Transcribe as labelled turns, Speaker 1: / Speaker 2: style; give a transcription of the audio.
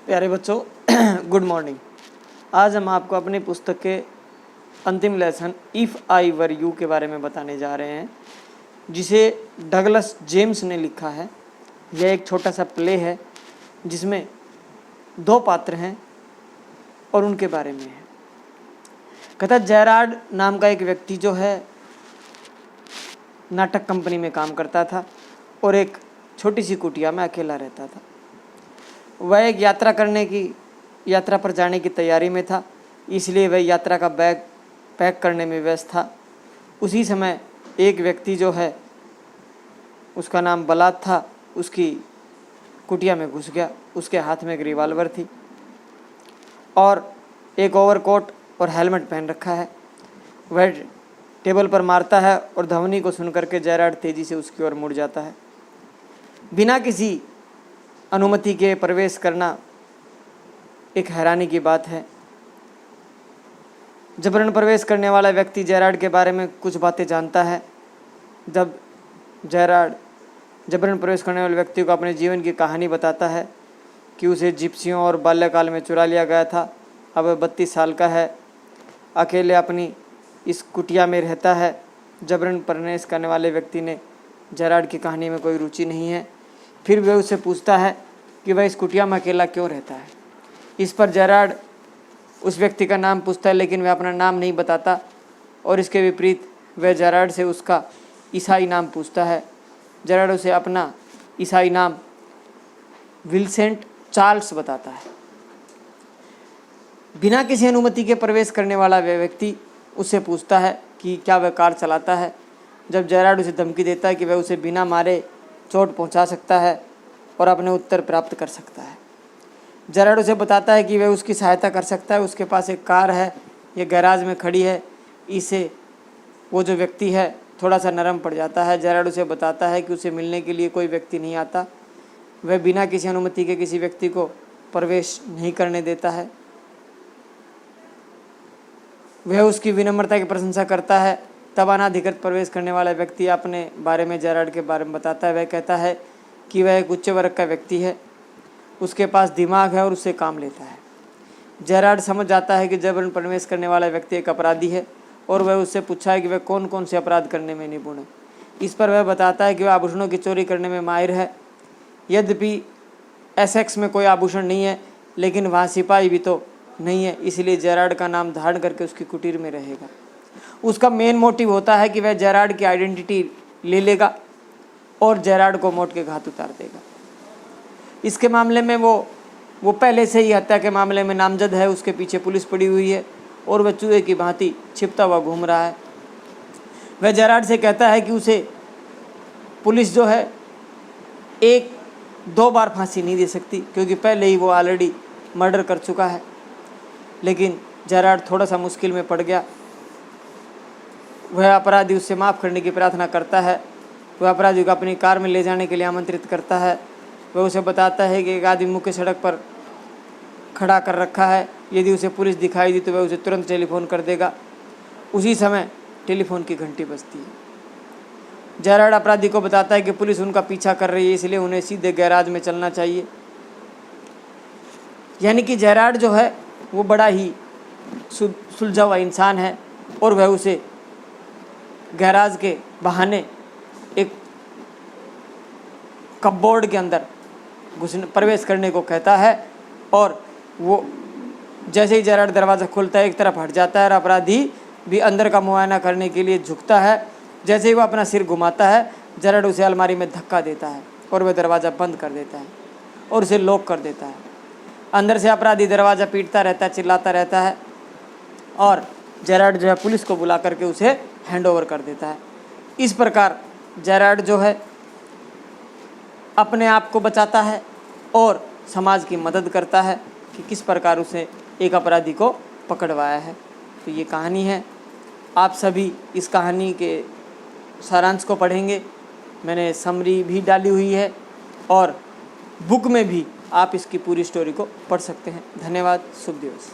Speaker 1: प्यारे बच्चों, good morning. आज हम आपको अपनी पुस्तक के अंतिम lesson if I were you के बारे में बताने जा रहे हैं, जिसे डगलस जेम्स ने लिखा है। यह एक छोटा सा प्ले है जिसमें दो पात्र हैं और उनके बारे में है। कहता जेरार्ड नाम का एक व्यक्ति जो है नाटक कंपनी में काम करता था और एक छोटी सी कुटिया में अकेला रहता था। वह एक यात्रा पर जाने की तैयारी में था, इसलिए वह यात्रा का बैग पैक करने में व्यस्त था। उसी समय एक व्यक्ति जो है, उसका नाम बलात था, उसकी कुटिया में घुस गया। उसके हाथ में एक रिवॉल्वर थी और एक ओवरकोट और हेलमेट पहन रखा है। वह टेबल पर मारता है और ध्वनि को सुनकर के जेरार्ड तेजी से उसकी ओर मुड़ जाता है। बिना किसी अनुमति के प्रवेश करना एक हैरानी की बात है। जबरन प्रवेश करने वाला व्यक्ति जेरार्ड के बारे में कुछ बातें जानता है। जब जेरार्ड जबरन प्रवेश करने वाले व्यक्ति को अपने जीवन की कहानी बताता है कि उसे जिप्सियों और बाल्यकाल में चुरा लिया गया था। अब वह 32 साल का है, अकेले अपनी इस कुटिया में रहता है। जबरन प्रवेश करने वाले व्यक्ति ने जेरार्ड की कहानी में कोई रुचि नहीं है। फिर वह उससे पूछता है कि वह इस कुटिया में अकेला क्यों रहता है। इस पर जेरार्ड उस व्यक्ति का नाम पूछता है, लेकिन वह अपना नाम नहीं बताता और इसके विपरीत वह जेरार्ड से उसका ईसाई नाम पूछता है। जेरार्ड उसे अपना ईसाई नाम विल्सेंट चार्ल्स बताता है। बिना किसी अनुमति के प्रवेश करने वाला वह व्यक्ति उससे पूछता है कि क्या वह कार चलाता है। जब जेरार्ड उसे धमकी देता है कि वह उसे बिना मारे चोट पहुंचा सकता है और अपने उत्तर प्राप्त कर सकता है। जेरार्ड उसे बताता है कि वह उसकी सहायता कर सकता है। उसके पास एक कार है, यह गैराज में खड़ी है। इसे वो जो व्यक्ति है थोड़ा सा नरम पड़ जाता है। जेरार्ड उसे बताता है कि उसे मिलने के लिए कोई व्यक्ति नहीं आता। वह बिना किसी अनुमति के किसी व्यक्ति को प्रवेश नहीं करने देता है। वह उसकी विनम्रता की प्रशंसा करता है। तब अनाधिकृत प्रवेश करने वाला व्यक्ति अपने बारे में जेरार्ड के बारे में बताता है। वह कहता है कि वह एक उच्च वर्ग का व्यक्ति है, उसके पास दिमाग है और उससे काम लेता है। जेरार्ड समझ जाता है कि जबरन प्रवेश करने वाला व्यक्ति एक अपराधी है और वह उससे पूछा है कि वह कौन कौन से अपराध करने में निपुण है। इस पर वह बताता है कि वह आभूषणों की चोरी करने में माहिर है। यद्यपि एसेक्स में कोई आभूषण नहीं है, लेकिन वहाँ सिपाही भी तो नहीं है, इसलिए जेरार्ड का नाम धारण करके उसकी कुटीर में रहेगा। उसका मेन मोटिव होता है कि वह जेरार्ड की आइडेंटिटी ले लेगा और जेरार्ड को मौत के घात उतार देगा। इसके मामले में वो पहले से ही हत्या के मामले में नामजद है। उसके पीछे पुलिस पड़ी हुई है और वह चूहे की भांति छिपता हुआ घूम रहा है। वह जेरार्ड से कहता है कि उसे पुलिस जो है 1-2 बार फांसी नहीं दे सकती, क्योंकि पहले ही वो ऑलरेडी मर्डर कर चुका है। लेकिन जेरार्ड थोड़ा सा मुश्किल में पड़ गया। वह अपराधी उससे माफ़ करने की प्रार्थना करता है। वह अपराधी को अपनी कार में ले जाने के लिए आमंत्रित करता है। वह उसे बताता है कि एक आदमी मुख्य सड़क पर खड़ा कर रखा है। यदि उसे पुलिस दिखाई दी तो वह उसे तुरंत टेलीफोन कर देगा। उसी समय टेलीफोन की घंटी बजती है। जेरार्ड अपराधी को बताता है कि पुलिस उनका पीछा कर रही है, इसलिए उन्हें सीधे गैराज में चलना चाहिए। यानी कि जेरार्ड जो है वो बड़ा ही सुलझा हुआ इंसान है और वह उसे गैराज के बहाने एक कपबोर्ड के अंदर प्रवेश करने को कहता है। और वो जैसे ही जेरार्ड दरवाज़ा खोलता है एक तरफ हट जाता है और अपराधी भी अंदर का मुआयना करने के लिए झुकता है। जैसे ही वो अपना सिर घुमाता है, जेरार्ड उसे अलमारी में धक्का देता है और वह दरवाज़ा बंद कर देता है और उसे लॉक कर देता है। अंदर से अपराधी दरवाज़ा पीटता रहता है, चिल्लाता रहता है और जेरार्ड जो है पुलिस को बुला करके उसे हैंड ओवर कर देता है। इस प्रकार जेरार्ड जो है अपने आप को बचाता है और समाज की मदद करता है कि किस प्रकार उसे एक अपराधी को पकड़वाया है। तो ये कहानी है। आप सभी इस कहानी के सारांश को पढ़ेंगे। मैंने समरी भी डाली हुई है और बुक में भी आप इसकी पूरी स्टोरी को पढ़ सकते हैं। धन्यवाद। शुभ दिवस।